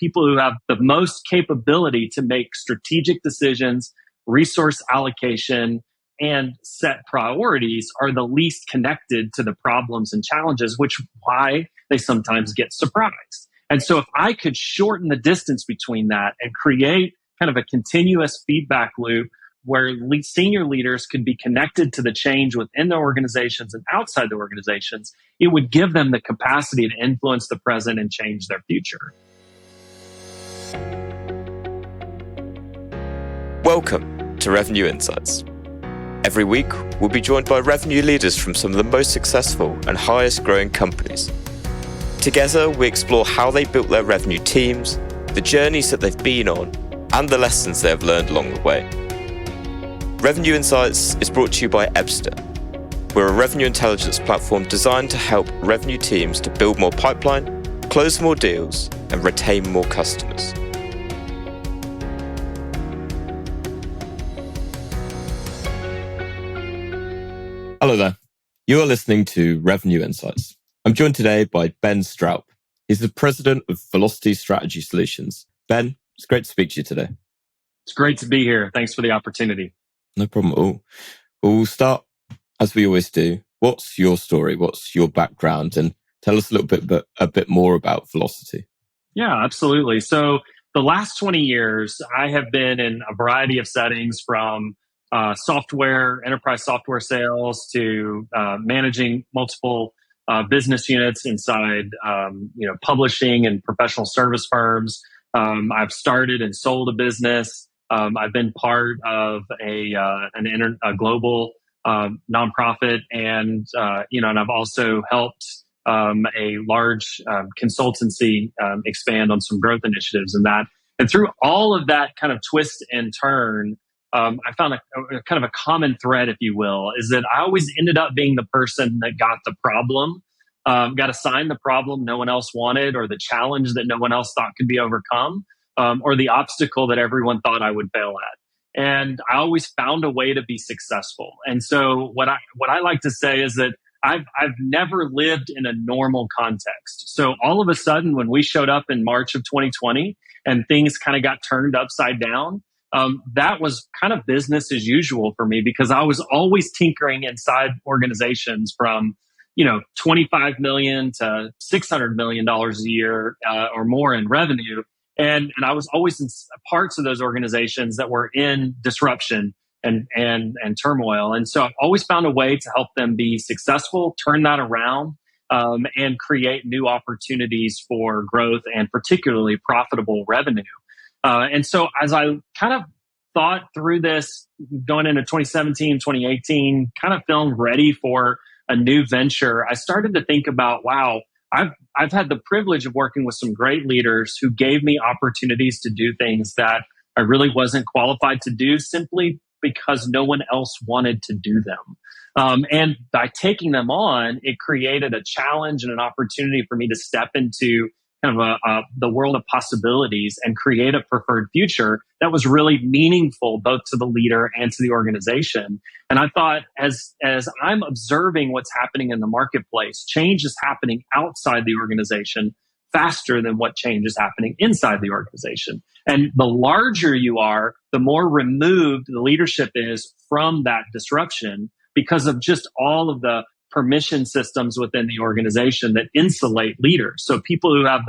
people who have the most capability to make strategic decisions, resource allocation, and set priorities are the least connected to the problems and challenges, which why they sometimes get surprised. And so if I could shorten the distance between that and create kind of a continuous feedback loop where senior leaders could be connected to the change within their organizations and outside the organizations, it would give them the capacity to influence the present and change their future. Welcome to Revenue Insights. Every week, we'll be joined by revenue leaders from some of the most successful and highest growing companies. Together, we explore how they built their revenue teams, the journeys that they've been on, and the lessons they have learned along the way. Revenue Insights is brought to you by Ebster. We're a revenue intelligence platform designed to help revenue teams to build more pipeline, close more deals, and retain more customers. Hello there. You are listening to Revenue Insights. I'm joined today by Ben Stroup. He's the president of Velocity Strategy Solutions. Ben, it's great to speak to you today. It's great to be here. Thanks for the opportunity. No problem at all. We'll start, as we always do. What's your story? What's your background? And tell us a bit more about Velocity. Yeah, absolutely. So the last 20 years, I have been in a variety of settings from enterprise software sales to managing multiple business units inside, publishing and professional service firms. I've started and sold a business. I've been part of a global nonprofit, and I've also helped a large consultancy expand on some growth initiatives and that. And through all of that kind of twist and turn, I found a kind of a common thread, if you will, is that I always ended up being the person that got the problem, got assigned the problem no one else wanted, or the challenge that no one else thought could be overcome, or the obstacle that everyone thought I would fail at. And I always found a way to be successful. And so what I like to say is that I've never lived in a normal context. So all of a sudden, when we showed up in March of 2020 and things kind of got turned upside down, that was kind of business as usual for me, because I was always tinkering inside organizations from, $25 million to $600 million a year or more in revenue. And I was always in parts of those organizations that were in disruption and turmoil. And so I've always found a way to help them be successful, turn that around, and create new opportunities for growth and particularly profitable revenue. And so as I kind of thought through this going into 2017, 2018, kind of feeling ready for a new venture, I started to think about, wow, I've had the privilege of working with some great leaders who gave me opportunities to do things that I really wasn't qualified to do simply because no one else wanted to do them. And by taking them on, it created a challenge and an opportunity for me to step into kind of the world of possibilities and create a preferred future that was really meaningful both to the leader and to the organization. And I thought, as I'm observing what's happening in the marketplace, change is happening outside the organization faster than what change is happening inside the organization. And the larger you are, the more removed the leadership is from that disruption because of just all of the permission systems within the organization that insulate leaders. So people who have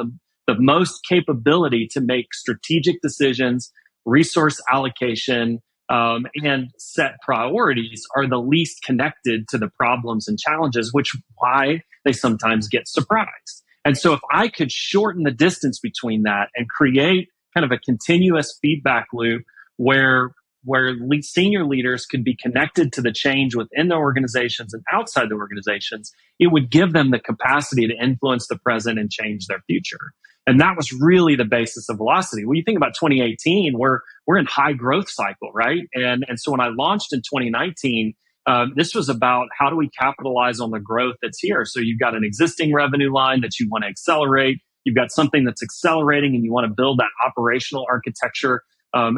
the most capability to make strategic decisions, resource allocation, and set priorities are the least connected to the problems and challenges, which why they sometimes get surprised. And so if I could shorten the distance between that and create kind of a continuous feedback loop where senior leaders could be connected to the change within their organizations and outside the organizations, it would give them the capacity to influence the present and change their future. And that was really the basis of Velocity. When you think about 2018, we're in high growth cycle, right? And so when I launched in 2019, this was about how do we capitalize on the growth that's here. So you've got an existing revenue line that you want to accelerate. You've got something that's accelerating and you want to build that operational architecture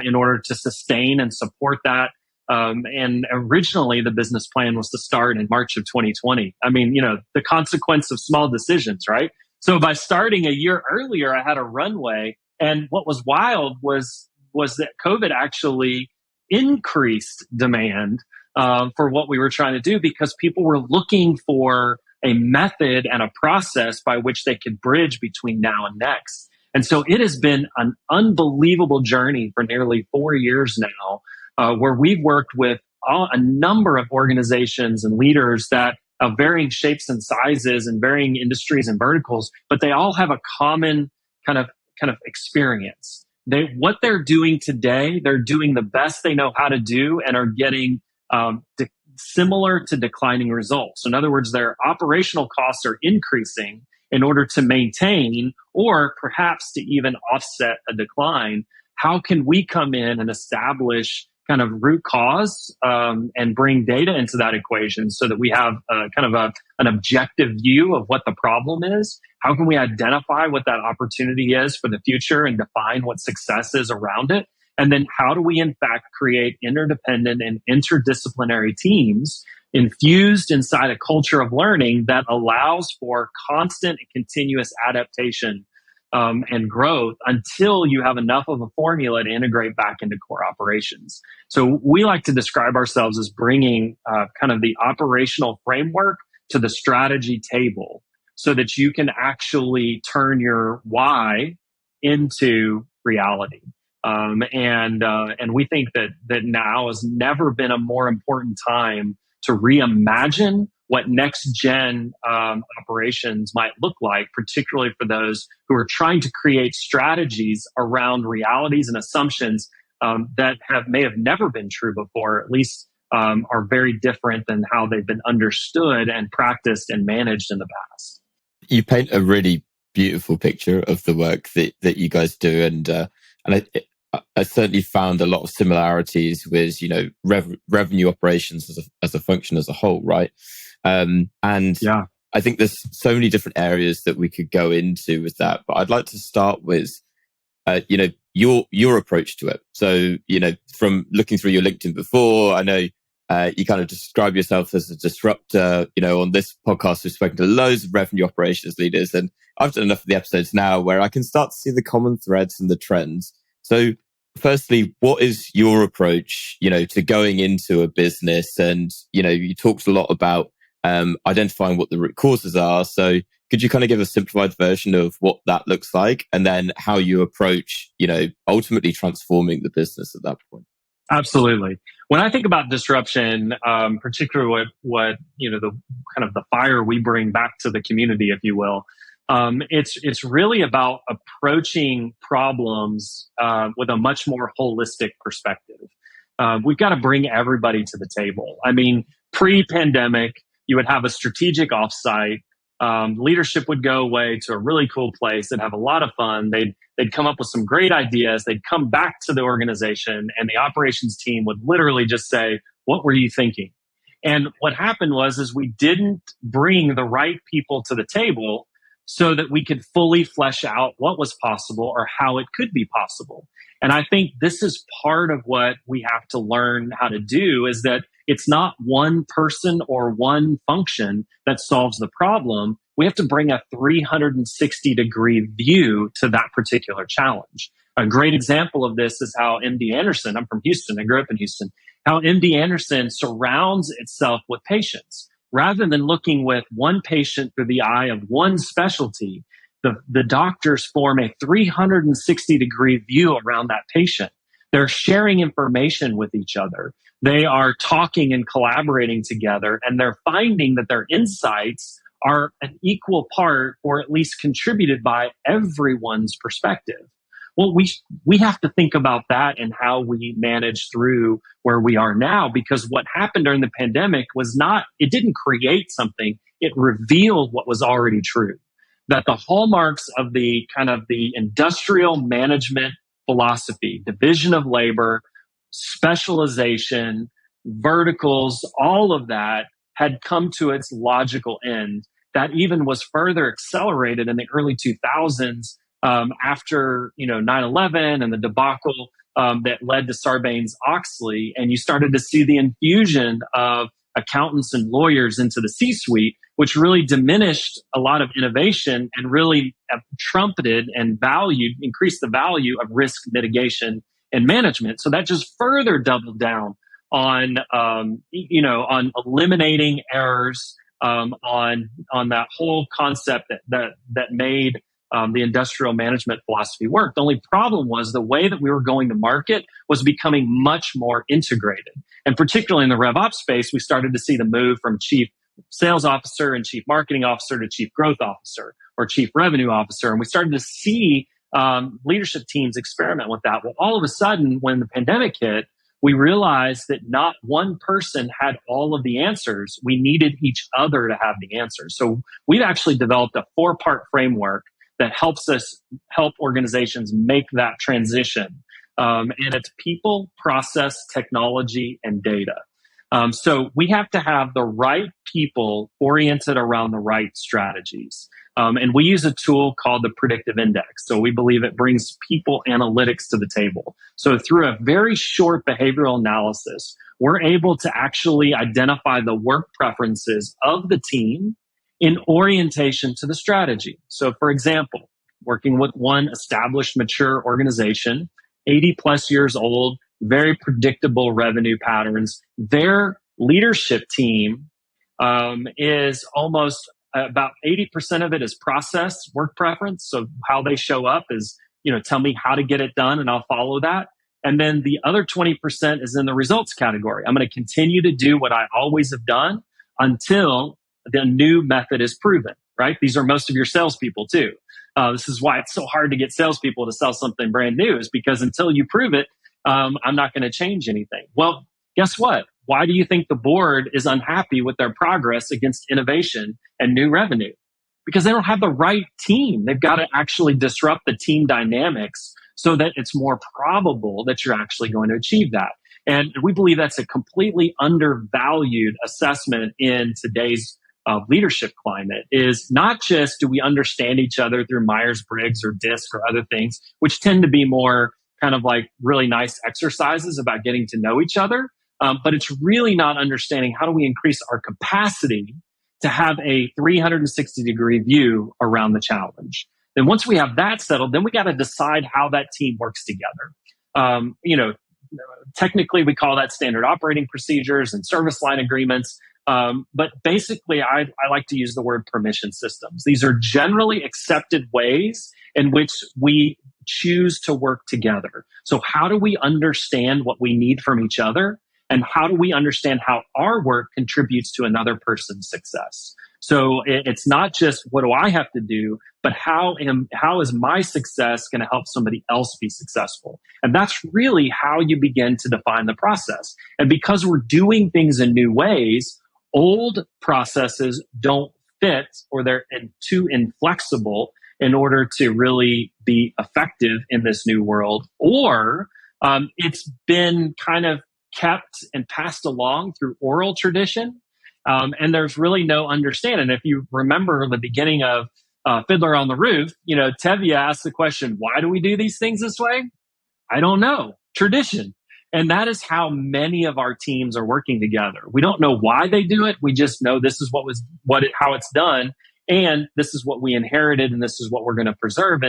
in order to sustain and support that. And originally the business plan was to start in March of 2020. I mean, the consequence of small decisions, right? So by starting a year earlier, I had a runway And what was wild was that COVID actually increased demand for what we were trying to do, because people were looking for a method and a process by which they could bridge between now and next. And so it has been an unbelievable journey for nearly 4 years now, where we've worked with a number of organizations and leaders that of varying shapes and sizes and varying industries and verticals, but they all have a common kind of experience. What they're doing today, they're doing the best they know how to do and are getting similar to declining results. In other words, their operational costs are increasing in order to maintain or perhaps to even offset a decline. How can we come in and establish kind of root cause and bring data into that equation so that we have an objective view of what the problem is? How can we identify what that opportunity is for the future and define what success is around it? And then how do we, in fact, create interdependent and interdisciplinary teams infused inside a culture of learning that allows for constant and continuous adaptation and growth until you have enough of a formula to integrate back into core operations. So we like to describe ourselves as bringing kind of the operational framework to the strategy table so that you can actually turn your why into reality. And we think that now has never been a more important time to reimagine what next gen operations might look like, particularly for those who are trying to create strategies around realities and assumptions that may have never been true before, at least are very different than how they've been understood and practiced and managed in the past. You paint a really beautiful picture of the work that you guys do, and I certainly found a lot of similarities with revenue operations as a function as a whole, right? And yeah. I think there's so many different areas that we could go into with that, but I'd like to start with your approach to it. So from looking through your LinkedIn before, I know you kind of describe yourself as a disruptor. On this podcast, we've spoken to loads of revenue operations leaders, and I've done enough of the episodes now where I can start to see the common threads and the trends. So firstly, what is your approach, to going into a business? And, you talked a lot about identifying what the root causes are. So could you kind of give a simplified version of what that looks like, and then how you approach, ultimately transforming the business at that point? Absolutely. When I think about disruption, particularly what the kind of the fire we bring back to the community, if you will, it's really about approaching problems with a much more holistic perspective. We've got to bring everybody to the table. I mean, pre-pandemic, you would have a strategic offsite. Leadership would go away to a really cool place. They'd have a lot of fun. They'd come up with some great ideas. They'd come back to the organization, and the operations team would literally just say, "What were you thinking?" And what happened is we didn't bring the right people to the table so that we could fully flesh out what was possible or how it could be possible. And I think this is part of what we have to learn how to do, is that it's not one person or one function that solves the problem. We have to bring a 360-degree view to that particular challenge. A great example of this is how MD Anderson, I'm from Houston, I grew up in Houston, how MD Anderson surrounds itself with patients. Rather than looking with one patient through the eye of one specialty, the doctors form a 360-degree view around that patient. They're sharing information with each other. They are talking and collaborating together, and they're finding that their insights are an equal part, or at least contributed by, everyone's perspective. Well, we have to think about that and how we manage through where we are now, because what happened during the pandemic it didn't create something, it revealed what was already true. That the hallmarks of the kind of the industrial management philosophy, division of labor, specialization, verticals, all of that had come to its logical end. That even was further accelerated in the early 2000s after 9/11 and the debacle that led to Sarbanes-Oxley, and you started to see the infusion of accountants and lawyers into the C-suite, which really diminished a lot of innovation and really trumpeted and increased the value of risk mitigation and management. So that just further doubled down on, on eliminating errors, on that whole concept that made the industrial management philosophy work. The only problem was the way that we were going to market was becoming much more integrated. And particularly in the RevOps space, we started to see the move from chief sales officer and chief marketing officer to chief growth officer or chief revenue officer. And we started to see leadership teams experiment with that. Well, all of a sudden, when the pandemic hit, we realized that not one person had all of the answers. We needed each other to have the answers. So we've actually developed a 4-part framework that helps us help organizations make that transition. And it's people, process, technology, and data. So we have to have the right people oriented around the right strategies. And we use a tool called the predictive index. So we believe it brings people analytics to the table. So through a very short behavioral analysis, we're able to actually identify the work preferences of the team in orientation to the strategy. So for example, working with one established, mature organization, 80 plus years old, very predictable revenue patterns, their leadership team is almost about 80% of it is process, work preference. So how they show up is, tell me how to get it done and I'll follow that. And then the other 20% is in the results category. I'm going to continue to do what I always have done until the new method is proven, right? These are most of your salespeople too. This is why it's so hard to get salespeople to sell something brand new, is because until you prove it, I'm not going to change anything. Well, guess what? Why do you think the board is unhappy with their progress against innovation and new revenue? Because they don't have the right team. They've got to actually disrupt the team dynamics so that it's more probable that you're actually going to achieve that. And we believe that's a completely undervalued assessment in today's leadership climate. Is not just do we understand each other through Myers-Briggs or DISC or other things, which tend to be more kind of like really nice exercises about getting to know each other. But it's really not understanding how do we increase our capacity to have a 360-degree view around the challenge. Then once we have that settled, then we got to decide how that team works together. Technically we call that standard operating procedures and service line agreements. But basically I like to use the word permission systems. These are generally accepted ways in which we choose to work together. So how do we understand what we need from each other? And how do we understand how our work contributes to another person's success? So it's not just what do I have to do, but how is my success going to help somebody else be successful? And that's really how you begin to define the process. And because we're doing things in new ways, old processes don't fit, or they're too inflexible in order to really be effective in this new world. Or it's been kind of kept and passed along through oral tradition. And there's really no understanding. If you remember the beginning of Fiddler on the Roof, Tevye asked the question, why do we do these things this way? I don't know. Tradition. And that is how many of our teams are working together. We don't know why they do it. We just know this is how it's done. And this is what we inherited, and this is what we're going to preserve.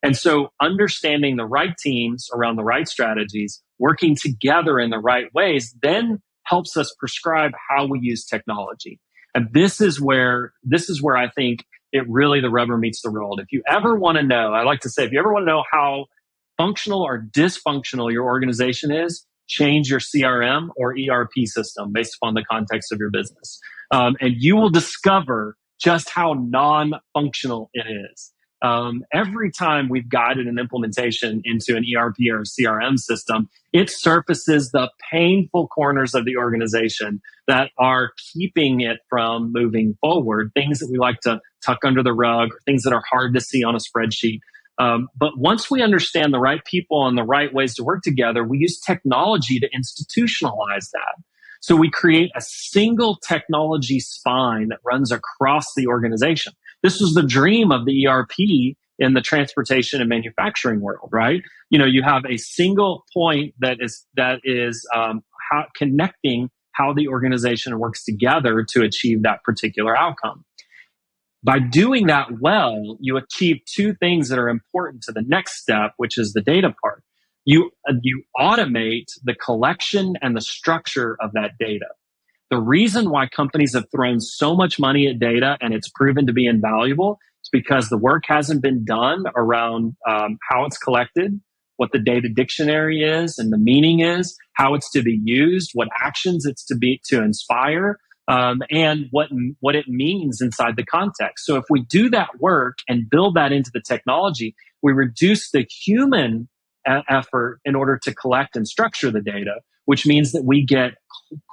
And so understanding the right teams around the right strategies, working together in the right ways, then helps us prescribe how we use technology. And this is where I think the rubber meets the road. If you ever want to know, I like to say, if you ever want to know how functional or dysfunctional your organization is, change your CRM or ERP system based upon the context of your business. And you will discover just how non-functional it is. Every time we've guided an implementation into an ERP or a CRM system, it surfaces the painful corners of the organization that are keeping it from moving forward, things that we like to tuck under the rug, or things that are hard to see on a spreadsheet. But once we understand the right people and the right ways to work together, we use technology to institutionalize that. So we create a single technology spine that runs across the organization. This was the dream of the ERP in the transportation and manufacturing world, right? You have a single point that is connecting how the organization works together to achieve that particular outcome. By doing that well, you achieve two things that are important to the next step, which is the data part. You automate the collection and the structure of that data. The reason why companies have thrown so much money at data and it's proven to be invaluable is because the work hasn't been done around how it's collected, what the data dictionary is and the meaning is, how it's to be used, what actions it's to inspire, and what it means inside the context. So if we do that work and build that into the technology, we reduce the human effort in order to collect and structure the data, which means that we get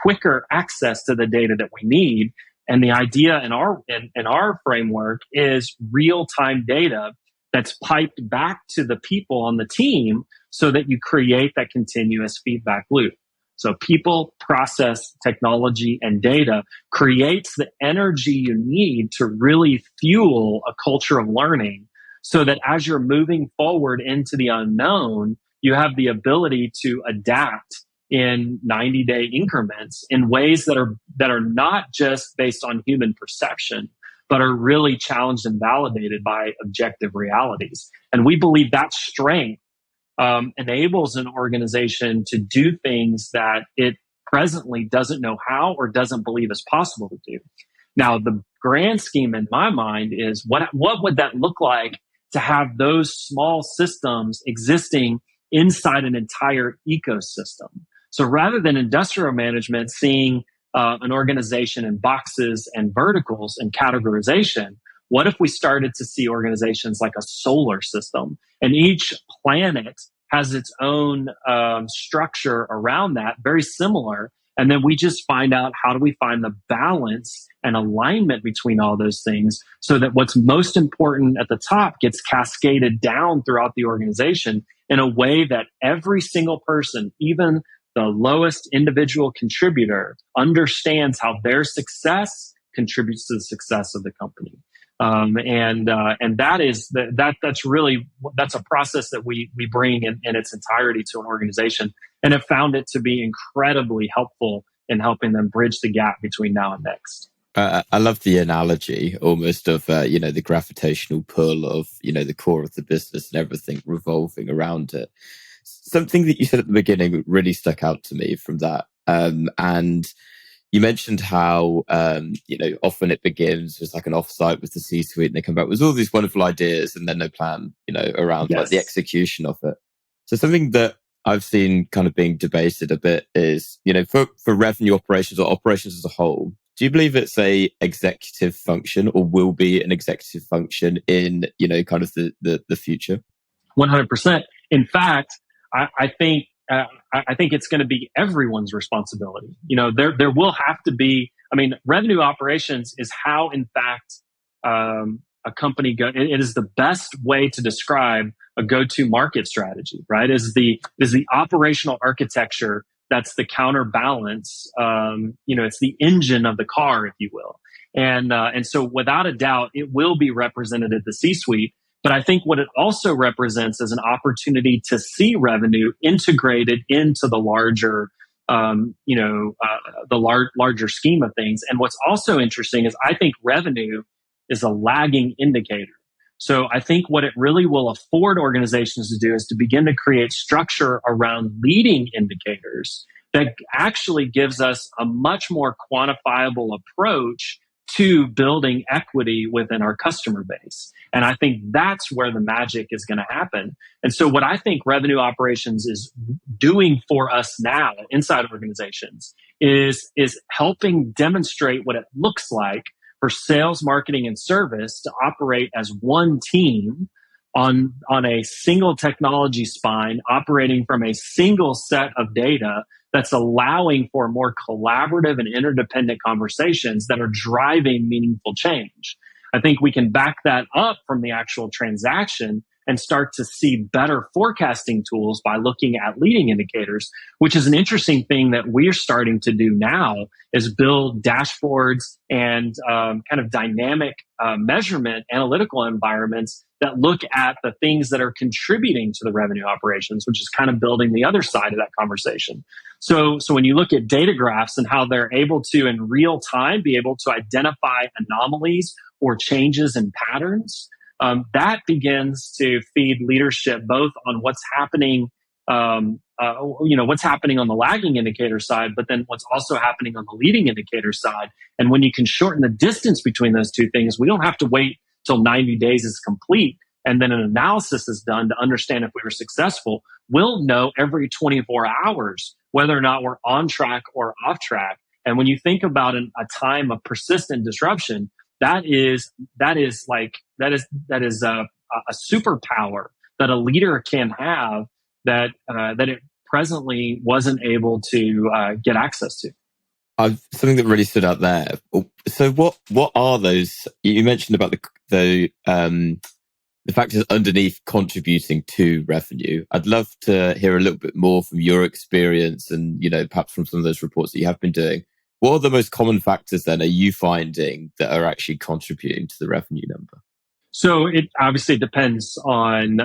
quicker access to the data that we need. And the idea in our framework is real-time data that's piped back to the people on the team so that you create that continuous feedback loop. So people, process, technology, and data creates the energy you need to really fuel a culture of learning so that as you're moving forward into the unknown, you have the ability to adapt in 90-day increments in ways that are not just based on human perception, but are really challenged and validated by objective realities. And we believe that strength enables an organization to do things that it presently doesn't know how or doesn't believe is possible to do. Now, the grand scheme in my mind is what would that look like to have those small systems existing inside an entire ecosystem? So rather than industrial management seeing an organization in boxes and verticals and categorization, what if we started to see organizations like a solar system, and each planet has its own structure around that, very similar. And then we just find out, how do we find the balance and alignment between all those things so that what's most important at the top gets cascaded down throughout the organization in a way that every single person, even the lowest individual contributor, understands how their success contributes to the success of the company. And that's a process that we bring in its entirety to an organization, and have found it to be incredibly helpful in helping them bridge the gap between now and next. I love the analogy almost of, the gravitational pull of, the core of the business and everything revolving around it. Something that you said at the beginning really stuck out to me from that. And you mentioned how, often it begins as like an offsite with the C-suite, and they come back with all these wonderful ideas and then no plan, around like the execution of it. So something that I've seen kind of being debated a bit is, for revenue operations or operations as a whole, do you believe it's a executive function or will be an executive function in, kind of the future? 100%. In fact, I think it's going to be everyone's responsibility. There will have to be, revenue operations is how, in fact, a company it is the best way to describe a go-to market strategy, right? Is the operational architecture that's the counterbalance. It's the engine of the car, if you will. And so without a doubt, it will be represented at the C-suite. But I think what it also represents is an opportunity to see revenue integrated into the larger, larger scheme of things. And what's also interesting is I think revenue is a lagging indicator. So I think what it really will afford organizations to do is to begin to create structure around leading indicators that actually gives us a much more quantifiable approach to building equity within our customer base. And I think that's where the magic is going to happen. And so what I think revenue operations is doing for us now inside organizations is helping demonstrate what it looks like for sales, marketing, and service to operate as one team on a single technology spine, operating from a single set of data that's allowing for more collaborative and interdependent conversations that are driving meaningful change. I think we can back that up from the actual transaction and start to see better forecasting tools by looking at leading indicators, which is an interesting thing that we're starting to do now, is build dashboards and kind of dynamic measurement analytical environments that look at the things that are contributing to the revenue operations, which is kind of building the other side of that conversation. So when you look at data graphs and how they're able to, in real time, be able to identify anomalies or changes in patterns, that begins to feed leadership both on what's happening, what's happening on the lagging indicator side, but then what's also happening on the leading indicator side. And when you can shorten the distance between those two things, we don't have to wait till 90 days is complete and then an analysis is done to understand if we were successful. We'll know every 24 hours whether or not we're on track or off track. And when you think about a time of persistent disruption, that is a superpower that a leader can have that it presently wasn't able to get access to. Something that really stood out there. So what are those? You mentioned about the factors underneath contributing to revenue. I'd love to hear a little bit more from your experience and, perhaps from some of those reports that you have been doing. What are the most common factors then are you finding that are actually contributing to the revenue number? So it obviously depends on,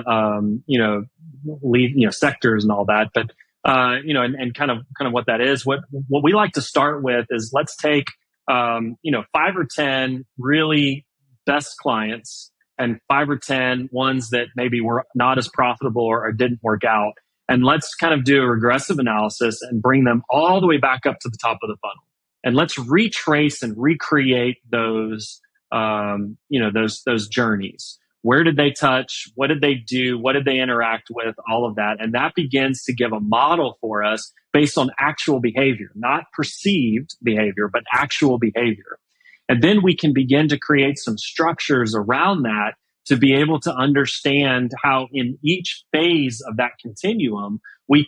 sectors and all that, but, and kind of what that is. What we like to start with is let's take, 5 or 10 really best clients and 5 or 10 ones that maybe were not as profitable or didn't work out. And let's kind of do a regressive analysis and bring them all the way back up to the top of the funnel. And let's retrace and recreate those, those journeys. Where did they touch? What did they do? What did they interact with? All of that. And that begins to give a model for us based on actual behavior, not perceived behavior, but actual behavior. And then we can begin to create some structures around that to be able to understand how in each phase of that continuum,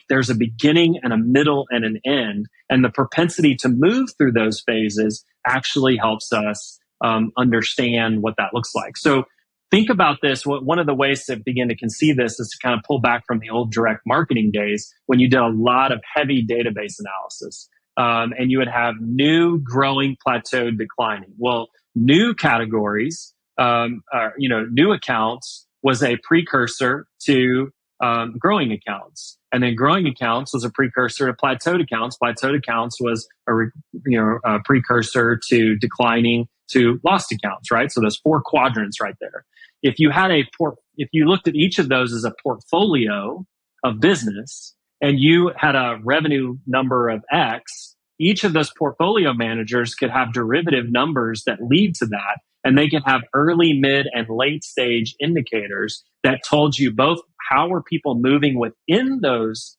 there's a beginning and a middle and an end. And the propensity to move through those phases actually helps us understand what that looks like. So think about this. One of the ways to begin to conceive this is to kind of pull back from the old direct marketing days when you did a lot of heavy database analysis. And you would have new, growing, plateaued, declining. Well, new categories, new accounts was a precursor to growing accounts. And then growing accounts was a precursor to plateaued accounts. Plateaued accounts was a precursor to declining to lost accounts, right? So there's 4 quadrants right there. If you had if you looked at each of those as a portfolio of business and you had a revenue number of X, each of those portfolio managers could have derivative numbers that lead to that. And they can have early, mid, and late stage indicators that told you both how were people moving within those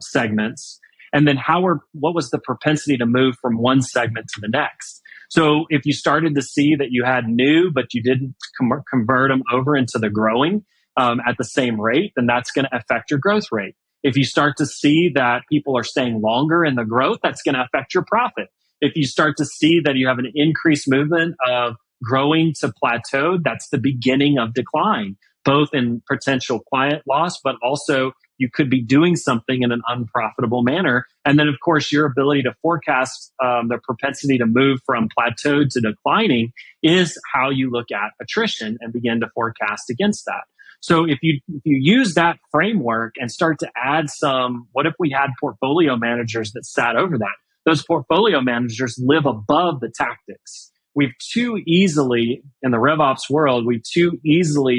segments, and then what was the propensity to move from one segment to the next. So if you started to see that you had new, but you didn't convert them over into the growing at the same rate, then that's going to affect your growth rate. If you start to see that people are staying longer in the growth, that's going to affect your profit. If you start to see that you have an increased movement of growing to plateaued, that's the beginning of decline, both in potential client loss, but also you could be doing something in an unprofitable manner. And then, of course, your ability to forecast the propensity to move from plateaued to declining is how you look at attrition and begin to forecast against that. So if you use that framework and start to add what if we had portfolio managers that sat over that? Those portfolio managers live above the tactics. We've too easily, in the RevOps world,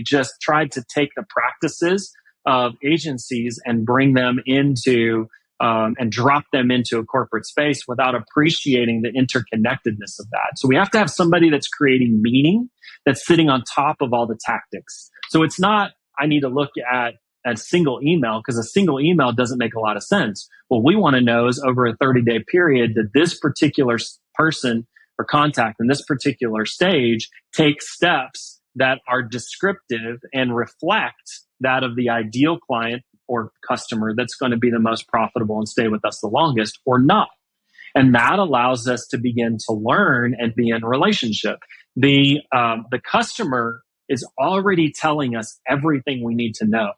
just tried to take the practices of agencies and bring them into and drop them into a corporate space without appreciating the interconnectedness of that. So we have to have somebody that's creating meaning, that's sitting on top of all the tactics. So it's not, I need to look at a single email because a single email doesn't make a lot of sense. What we want to know is over a 30-day period, did this particular person or contact in this particular stage take steps that are descriptive and reflect that of the ideal client or customer that's going to be the most profitable and stay with us the longest or not. And that allows us to begin to learn and be in relationship. The customer is already telling us everything we need to know.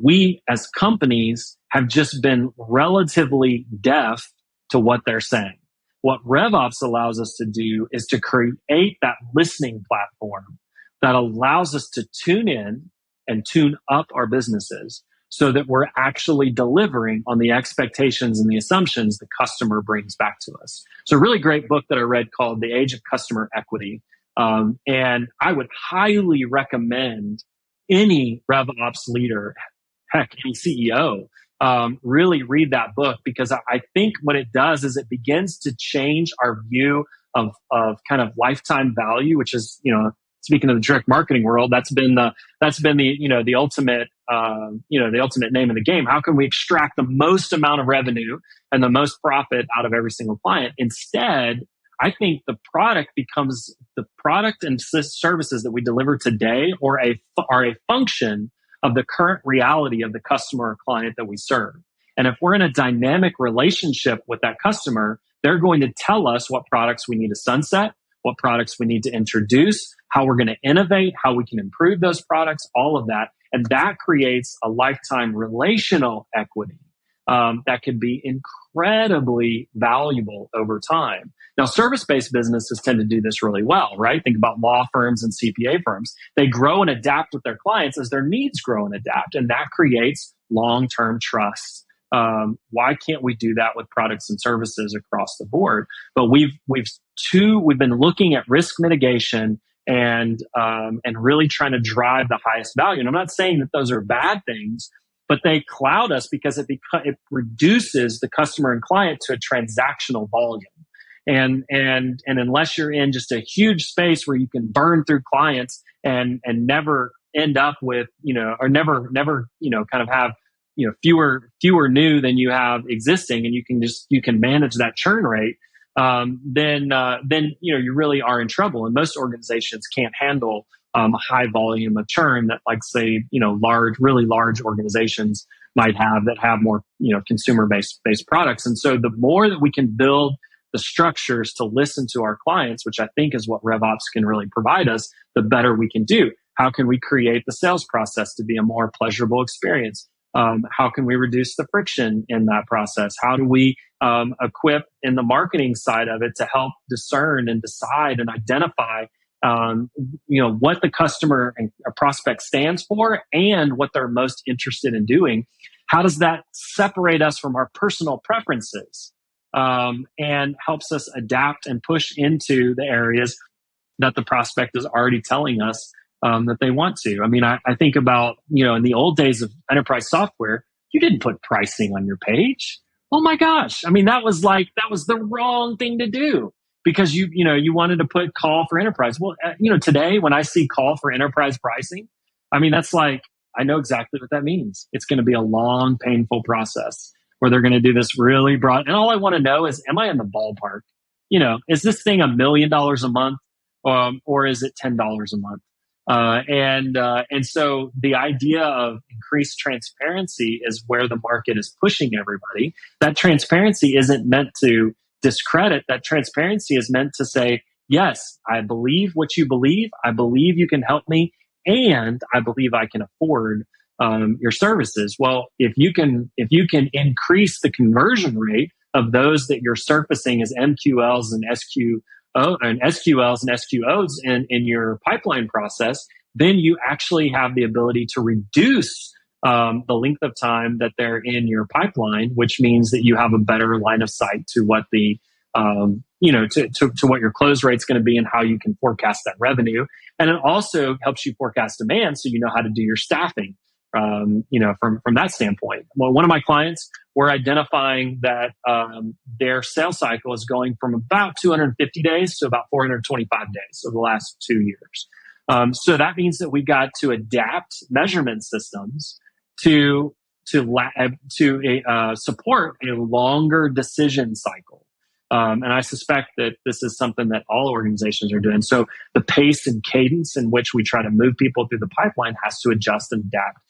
We as companies have just been relatively deaf to what they're saying. What RevOps allows us to do is to create that listening platform that allows us to tune in and tune up our businesses so that we're actually delivering on the expectations and the assumptions the customer brings back to us. So a really great book that I read called The Age of Customer Equity. And I would highly recommend any RevOps leader, heck, any CEO, really read that book, because I think what it does is it begins to change our view of kind of lifetime value, which is, speaking of the direct marketing world, that's been the the ultimate the ultimate name of the game. How can we extract the most amount of revenue and the most profit out of every single client? Instead, I think the product and services that we deliver today are a function of the current reality of the customer or client that we serve. And if we're in a dynamic relationship with that customer, they're going to tell us what products we need to sunset, what products we need to introduce, how we're going to innovate, how we can improve those products, all of that. And that creates a lifetime relational equity that can be incredibly valuable over time. Now, service-based businesses tend to do this really well, right? Think about law firms and CPA firms. They grow and adapt with their clients as their needs grow and adapt, and that creates long-term trust. Why can't we do that with products and services across the board? But we've been looking at risk mitigation and really trying to drive the highest value. And I'm not saying that those are bad things, but they cloud us because it reduces the customer and client to a transactional volume. And unless you're in just a huge space where you can burn through clients and never end up with, or never kind of have, fewer new than you have existing, and you can manage that churn rate, then you really are in trouble. And most organizations can't handle a high volume of churn that, like, say, really large organizations might have that have more, consumer-based products. And so the more that we can build the structures to listen to our clients, which I think is what RevOps can really provide us, the better we can do. How can we create the sales process to be a more pleasurable experience? How can we reduce the friction in that process? How do we equip in the marketing side of it to help discern and decide and identify what the customer and a prospect stands for and what they're most interested in doing? How does that separate us from our personal preferences and helps us adapt and push into the areas that the prospect is already telling us that they want to? I mean, I think about, in the old days of enterprise software, you didn't put pricing on your page. Oh my gosh. I mean, that was the wrong thing to do, because you wanted to put call for enterprise. Well, today when I see call for enterprise pricing, I mean, that's like, I know exactly what that means. It's going to be a long, painful process where they're going to do this really broad. And all I want to know is, am I in the ballpark? Is this thing $1 million a month, or is it $10 a month? And so the idea of increased transparency is where the market is pushing everybody. That transparency isn't meant to discredit. That transparency is meant to say, yes, I believe what you believe. I believe you can help me, and I believe I can afford your services. Well, if you can increase the conversion rate of those that you're surfacing as MQLs and SQLs and SQOs in your pipeline process, then you actually have the ability to reduce the length of time that they're in your pipeline, which means that you have a better line of sight to what the to what your close rate's going to be and how you can forecast that revenue. And it also helps you forecast demand, so you know how to do your staffing. From that standpoint. Well, one of my clients, we're identifying that their sales cycle is going from about 250 days to about 425 days over the last 2 years. So that means that we've got to adapt measurement systems to support a longer decision cycle. And I suspect that this is something that all organizations are doing. So the pace and cadence in which we try to move people through the pipeline has to adjust and adapt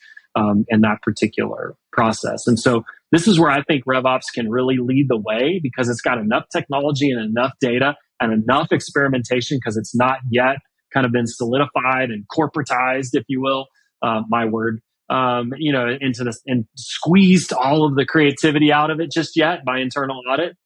in that particular process. And so this is where I think RevOps can really lead the way, because it's got enough technology and enough data and enough experimentation, because it's not yet kind of been solidified and corporatized, if you will, my word, into this and squeezed all of the creativity out of it just yet by internal audit.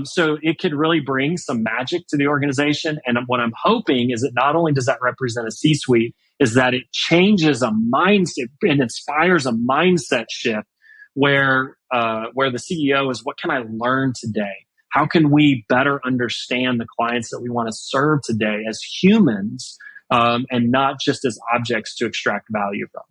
So it could really bring some magic to the organization. And what I'm hoping is that not only does that represent a C-suite, is that it changes a mindset and inspires a mindset shift where the CEO is, what can I learn today? How can we better understand the clients that we want to serve today as humans, and not just as objects to extract value from?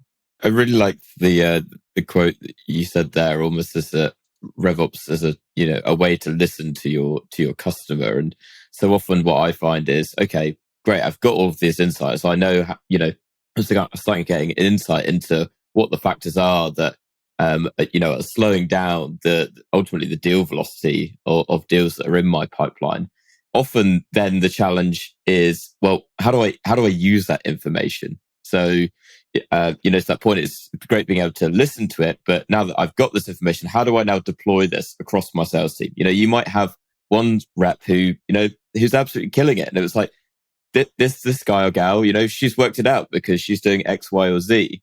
I really like the quote that you said there, almost as a RevOps as a way to listen to your customer. And so often what I find is, okay, great, I've got all of these insights. I know, I'm starting getting an insight into what the factors are that are slowing down ultimately the deal velocity of deals that are in my pipeline. Often then the challenge is, well, how do I use that information? So, to that point, it's great being able to listen to it. But now that I've got this information, how do I now deploy this across my sales team? You might have one rep who's absolutely killing it. And it was like, this guy or gal, she's worked it out because she's doing X, Y, or Z.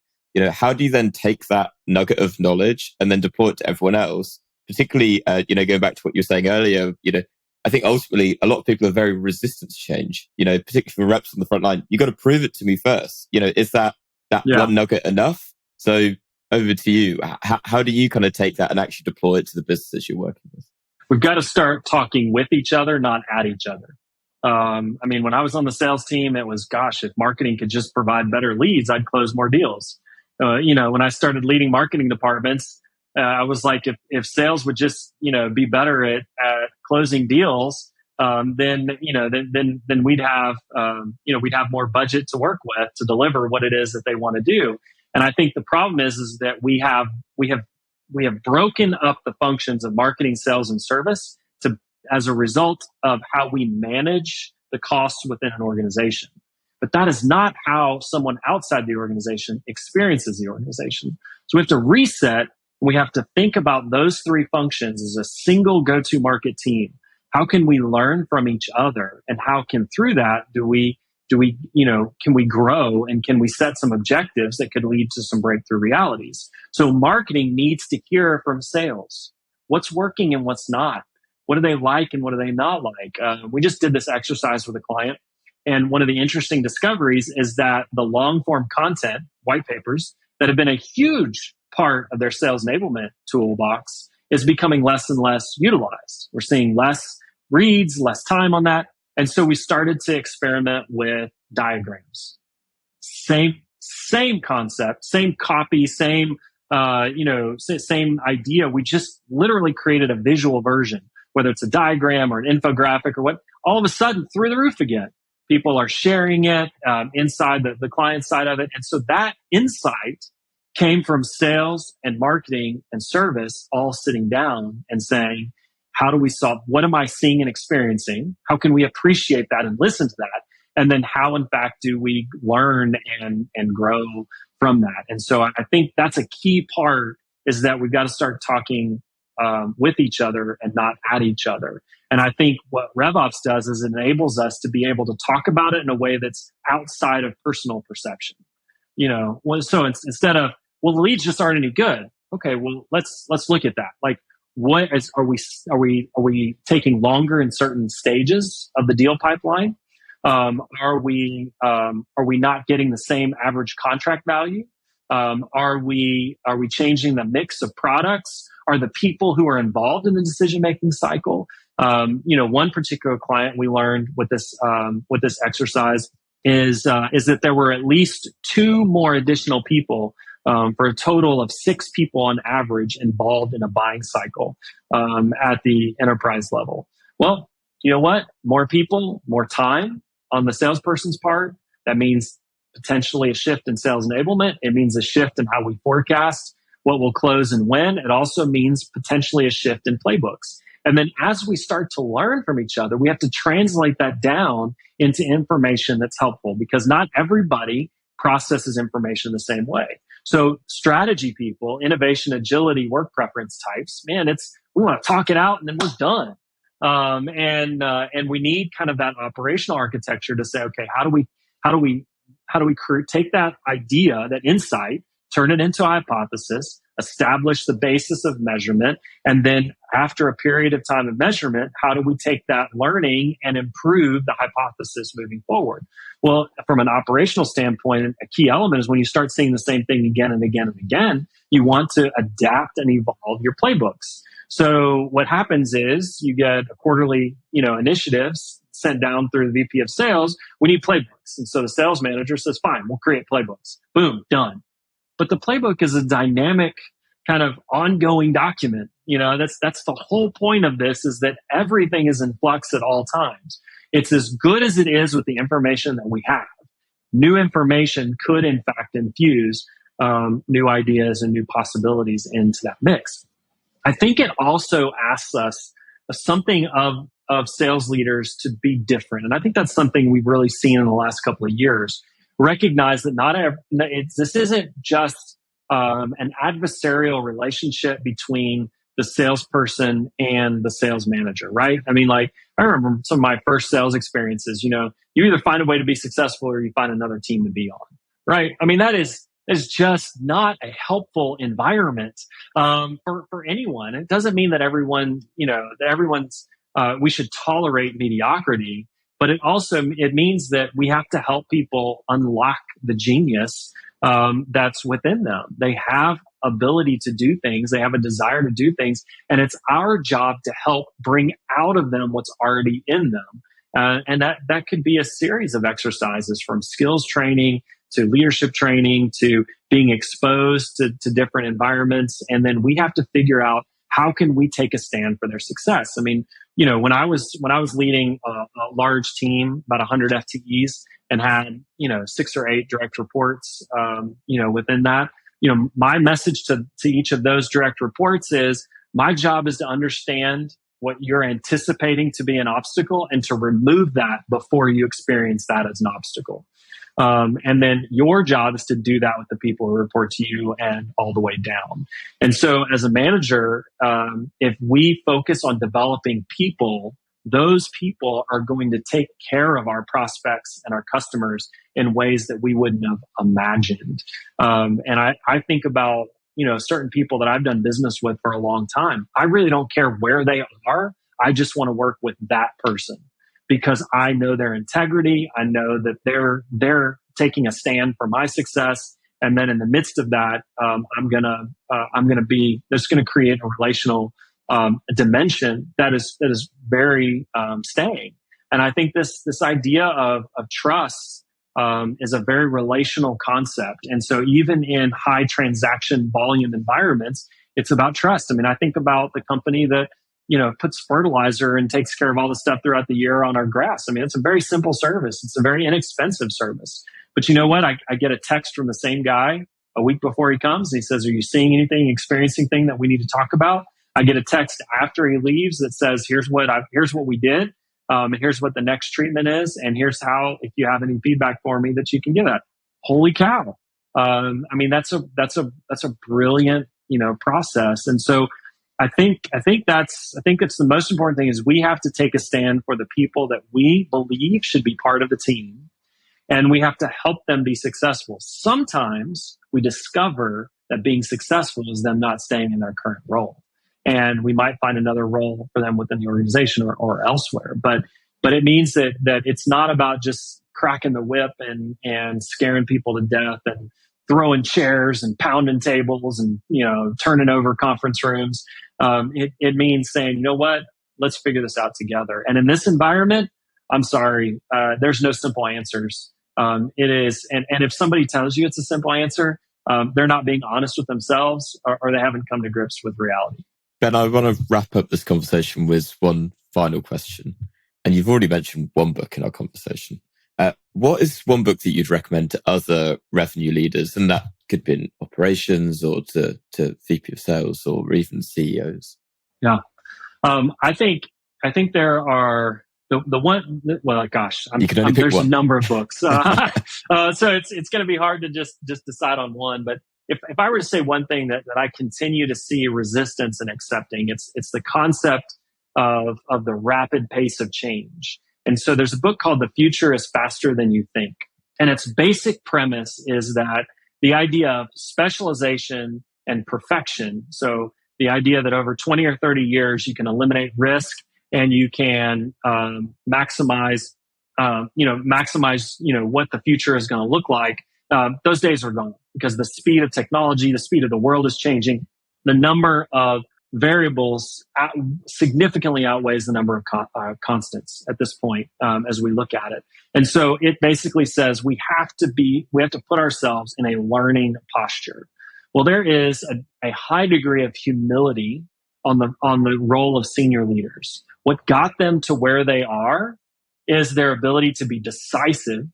How do you then take that nugget of knowledge and then deploy it to everyone else? Particularly, going back to what you were saying earlier, I think ultimately a lot of people are very resistant to change, particularly for reps on the front line. You got to prove it to me first. Is that one nugget enough? So over to you. How do you kind of take that and actually deploy it to the businesses you're working with? We've got to start talking with each other, not at each other. When I was on the sales team, it was, gosh, if marketing could just provide better leads, I'd close more deals. When I started leading marketing departments, I was like, if sales would just, be better at closing deals, then we'd have more budget to work with to deliver what it is that they want to do. And I think the problem is that we have broken up the functions of marketing, sales, and service as a result of how we manage the costs within an organization. But that is not how someone outside the organization experiences the organization. So we have to reset. We have to think about those three functions as a single go-to market team. How can we learn from each other? And how can, through that, can we grow and can we set some objectives that could lead to some breakthrough realities? So marketing needs to hear from sales. What's working and what's not? What do they like and what do they not like? We just did this exercise with a client. And one of the interesting discoveries is that the long form content, white papers, that have been a huge part of their sales enablement toolbox is becoming less and less utilized. We're seeing less reads, less time on that. And so we started to experiment with diagrams. Same concept, same copy, same idea. We just literally created a visual version, whether it's a diagram or an infographic or what, all of a sudden through the roof again. People are sharing it inside the client side of it. And so that insight came from sales and marketing and service all sitting down and saying, how do we solve? What am I seeing and experiencing? How can we appreciate that and listen to that? And then how, in fact, do we learn and grow from that? And so I think that's a key part, is that we've got to start talking with each other and not at each other. And I think what RevOps does is it enables us to be able to talk about it in a way that's outside of personal perception. So instead of, well, the leads just aren't any good. Okay, well, let's look at that. Like, are we taking longer in certain stages of the deal pipeline? Are we not getting the same average contract value? Are we changing the mix of products? Are the people who are involved in the decision-making cycle? One particular client we learned with this exercise is that there were at least 2 more additional people for a total of 6 people on average involved in a buying cycle at the enterprise level. Well, you know what? More people, more time on the salesperson's part. That means potentially a shift in sales enablement. It means a shift in how we forecast what will close and when. It also means potentially a shift in playbooks. And then as we start to learn from each other, we have to translate that down into information that's helpful, because not everybody processes information the same way. So strategy people, innovation, agility, work preference types, man, we want to talk it out and then we're done. And we need kind of that operational architecture to say, okay, how do we take that idea, that insight, turn it into a hypothesis, establish the basis of measurement, and then after a period of time of measurement, how do we take that learning and improve the hypothesis moving forward? Well, from an operational standpoint, a key element is when you start seeing the same thing again and again and again, you want to adapt and evolve your playbooks. So what happens is you get a quarterly, initiatives sent down through the VP of sales. We need playbooks. And so the sales manager says, fine, we'll create playbooks. Boom, done. But the playbook is a dynamic kind of ongoing document. That's the whole point of this, is that everything is in flux at all times. It's as good as it is with the information that we have. New information could, in fact, infuse new ideas and new possibilities into that mix. I think it also asks us something of sales leaders to be different. And I think that's something we've really seen in the last couple of years. Recognize that this isn't just an adversarial relationship between the salesperson and the sales manager, right? I mean, I remember some of my first sales experiences, you either find a way to be successful or you find another team to be on, right? I mean, that is just not a helpful environment for anyone. It doesn't mean that we should tolerate mediocrity, but it means that we have to help people unlock the genius that's within them. They have ability to do things. They have a desire to do things. And it's our job to help bring out of them what's already in them. And that could be a series of exercises, from skills training to leadership training to being exposed to different environments. And then we have to figure out, how can we take a stand for their success? I mean, when I was leading a large team, about 100 FTEs, and had 6 or 8 direct reports, within that, my message to each of those direct reports is, my job is to understand what you're anticipating to be an obstacle and to remove that before you experience that as an obstacle. And then your job is to do that with the people who report to you and all the way down. And so as a manager, if we focus on developing people, those people are going to take care of our prospects and our customers in ways that we wouldn't have imagined. And I think about, certain people that I've done business with for a long time. I really don't care where they are. I just want to work with that person, because I know their integrity. I know that they're taking a stand for my success. And then in the midst of that, I'm gonna create a relational dimension that is very staying. And I think this idea of trust is a very relational concept. And so even in high transaction volume environments, it's about trust. I mean, I think about the company that puts fertilizer and takes care of all the stuff throughout the year on our grass. I mean, it's a very simple service. It's a very inexpensive service. But you know what? I get a text from the same guy a week before he comes. And he says, "Are you seeing anything, experiencing anything that we need to talk about?" I get a text after he leaves that says, here's what we did. And here's what the next treatment is. And here's how, if you have any feedback for me, that you can give that. Holy cow. I mean, that's a brilliant, process. And so I think it's the most important thing, is we have to take a stand for the people that we believe should be part of the team. And we have to help them be successful. Sometimes we discover that being successful is them not staying in their current role. And we might find another role for them within the organization or elsewhere. But it means that it's not about just cracking the whip and scaring people to death and throwing chairs and pounding tables and, turning over conference rooms. It means saying, you know what, let's figure this out together. And in this environment, I'm sorry, there's no simple answers. It is. And if somebody tells you it's a simple answer, they're not being honest with themselves, or they haven't come to grips with reality. Ben, I want to wrap up this conversation with one final question. And you've already mentioned one book in our conversation. What is one book that you'd recommend to other revenue leaders? And that could be in operations or to VP of sales or even CEOs. Yeah. I think there are the one, well, gosh, there's a number of books. So it's going to be hard to just decide on one. But if I were to say one thing that I continue to see resistance in accepting, it's the concept of the rapid pace of change. And so there's a book called The Future is Faster Than You Think. And its basic premise is that the idea of specialization and perfection. So the idea that over 20 or 30 years, you can eliminate risk and you can maximize what the future is going to look like. Those days are gone because the speed of technology, the speed of the world is changing. The number of variables significantly outweighs the number of constants at this point as we look at it. And so it basically says we have to put ourselves in a learning posture. Well, there is a high degree of humility on the role of senior leaders. What got them to where they are is their ability to be decisive,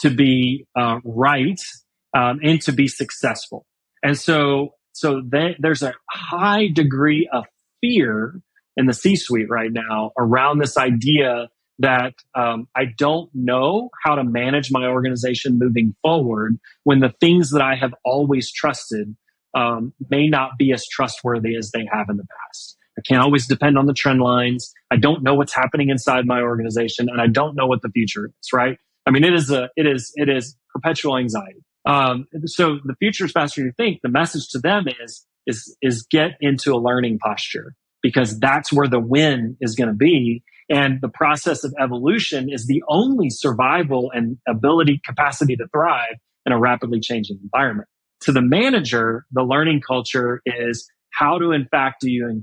to be right, and to be successful. And so there's a high degree of fear in the C-suite right now around this idea that I don't know how to manage my organization moving forward when the things that I have always trusted may not be as trustworthy as they have in the past. I can't always depend on the trend lines. I don't know what's happening inside my organization, and I don't know what the future is, right? I mean, it is perpetual anxiety. So the future is faster than you think. The message to them is get into a learning posture, because that's where the win is going to be. And the process of evolution is the only survival and capacity to thrive in a rapidly changing environment. To the manager, the learning culture is how to, in fact, do you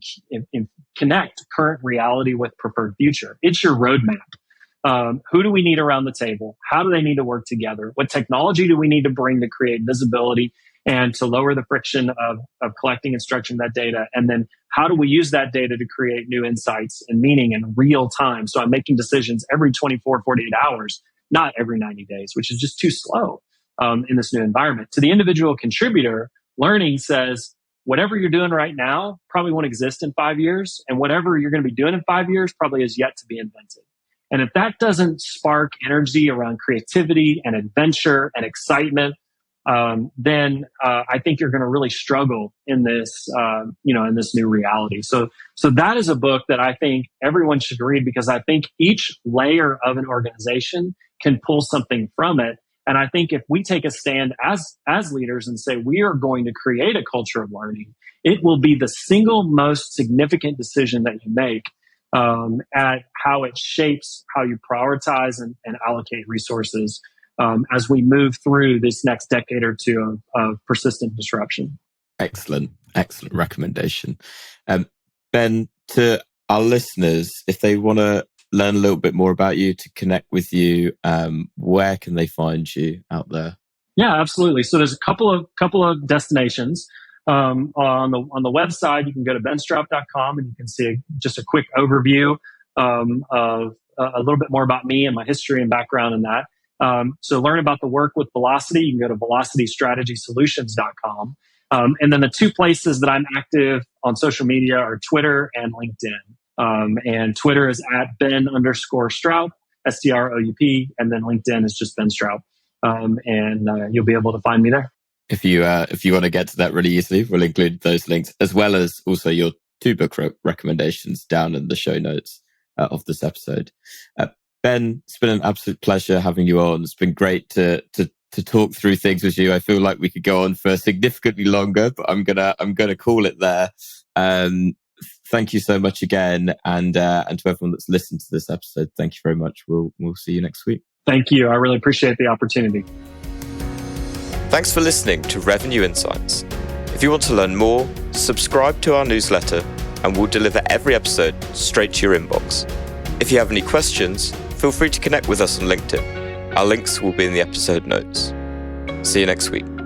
connect current reality with preferred future. It's your roadmap. Who do we need around the table? How do they need to work together? What technology do we need to bring to create visibility and to lower the friction of collecting and structuring that data? And then how do we use that data to create new insights and meaning in real time? So I'm making decisions every 24, 48 hours, not every 90 days, which is just too slow in this new environment. To the individual contributor, learning says, whatever you're doing right now probably won't exist in 5 years. And whatever you're going to be doing in 5 years probably is yet to be invented. And if that doesn't spark energy around creativity and adventure and excitement, then I think you're going to really struggle in this, in this new reality. So that is a book that I think everyone should read, because I think each layer of an organization can pull something from it. And I think if we take a stand as leaders and say we are going to create a culture of learning, it will be the single most significant decision that you make at how it shapes how you prioritize and allocate resources as we move through this next decade or two of persistent disruption. Excellent recommendation. Ben, to our listeners, if they want to learn a little bit more about you, to connect with you, where can they find you out there? Yeah, absolutely. So there's a couple of destinations. On the website, you can go to benstroup.com and you can see just a quick overview of a little bit more about me and my history and background in that. So learn about the work with Velocity. You can go to velocitystrategysolutions.com. And then the two places that I'm active on social media are Twitter and LinkedIn. And Twitter is at Ben_Stroup, STROUP, and then LinkedIn is just Ben Stroup. And you'll be able to find me there. If you want to get to that really easily, we'll include those links, as well as also your two book recommendations down in the show notes of this episode. Ben, it's been an absolute pleasure having you on. It's been great to talk through things with you. I feel like we could go on for significantly longer, but I'm gonna call it there. Thank you so much again, and to everyone that's listened to this episode, thank you very much. We'll see you next week. Thank you. I really appreciate the opportunity. Thanks for listening to Revenue Insights. If you want to learn more, subscribe to our newsletter, and we'll deliver every episode straight to your inbox. If you have any questions, feel free to connect with us on LinkedIn. Our links will be in the episode notes. See you next week.